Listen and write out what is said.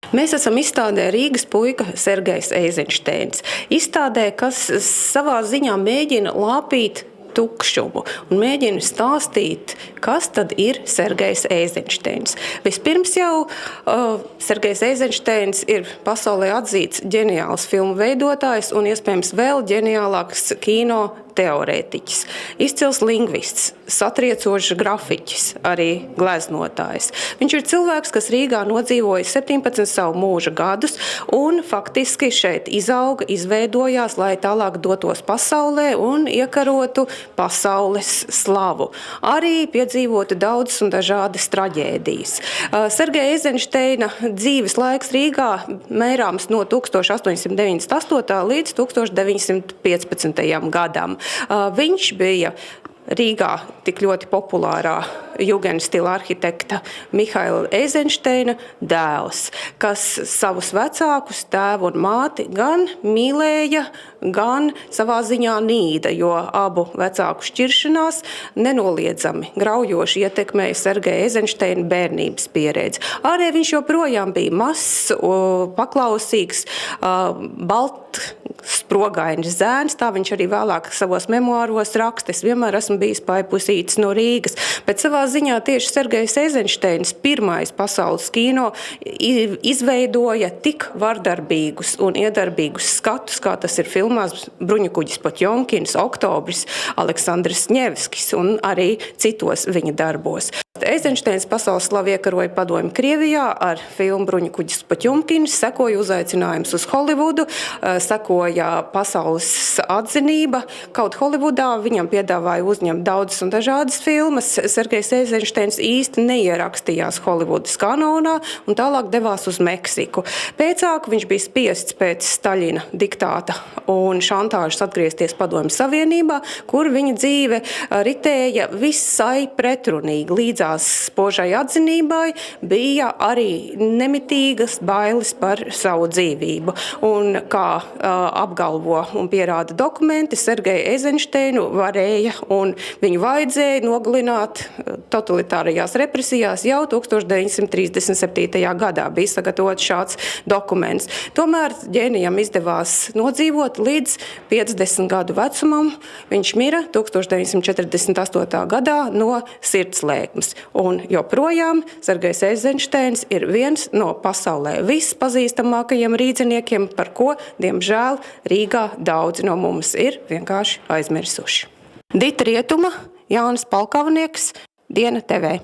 Mēs esam izstādē Rīgas puika Sergejs Eizenšteins. Izstādē, kas savā ziņā mēģina lāpīt tukšumu un mēģina stāstīt, kas tad ir Sergejs Eizenšteins. Vispirms jau Sergejs Eizenšteins ir pasaulē atzīts ģeniāls filmu veidotājs un iespējams vēl ģeniālāks kino teorētiķis, izcils lingvists, satriecošs grafiķis, arī gleznotājs. Viņš ir cilvēks, kas Rīgā nodzīvoja 17 savu mūža gadus un faktiski šeit izauga, izveidojās, lai tālāk dotos pasaulē un iekarotu pasaules slavu. Arī piedzīvotu daudzas un dažādas traģēdijas. Sergeja Eizenšteina dzīves laiks Rīgā mērāms no 1898. līdz 1915. gadam. Viņš bija Rīgā tik ļoti populārā jugendstila arhitekta Mihaila Eizenšteina dēls, kas savus vecākus, tēvu un māti, gan mīlēja, gan savā ziņā nīda, jo abu vecāku šķiršanās nenoliedzami graujoši ietekmēja Sergeja Eizenšteina bērnības pieredzi. Arī viņš joprojām bija mazs, paklausīgs, baltsprogainis zēns, tā viņš arī vēlāk savos memoāros raksta. Es vienmēr esmu bijis paipusītis no Rīgas, bet savā ziņā tieši Sergejs Eizenšteins pirmais pasaules kino izveidoja tik vardarbīgus un iedarbīgus skatus, kā tas ir filmās Bruņukuģis Potjomkins, Oktobris, Aleksandrs Ņevskis un arī citos viņa darbos. Eizenšteins pasaules slavu iekaroja Padomju Krievijā ar filmu Bruņukuģis Potjomkins, sekoja uzaicinājums uz Holivudu, sekoja pasaules atzinība. Kaut Holivudā viņam piedāvāja uzņemt daudzas un dažādas filmas. Sergejs Eizenšteins īsti neierakstījās Holivudas kanonā un tālāk devās uz Meksiku. Pēcāk viņš bija spiests pēc Staļina diktāta un šantāžas atgriezties Padomju Savienībā, kur viņa dzīve ritēja visai pretrunīgi. Līdzās spožai atzinībai bija arī nemitīgas bailes par savu dzīvību. Un kā apgalvo un pierāda dokumenti, Sergeju Eizenšteinu varēja un viņu vajadzēja nogalināt totalitārajās represijās jau 1937. gadā. Bija sagatavots šāds dokuments. Tomēr ģēnijam izdevās nodzīvot līdz 50 gadu vecumam. Viņš mira 1948. gadā no sirdslēkmes. Un joprojām Sergejs Eizenšteins ir viens no pasaulē vispazīstamākajiem rīdziniekiem, par ko, diemžēl, Rīgā daudzi no mums ir vienkārši aizmirsuši. Dita Rietuma, Jānis Palkavnieks, Diena TV.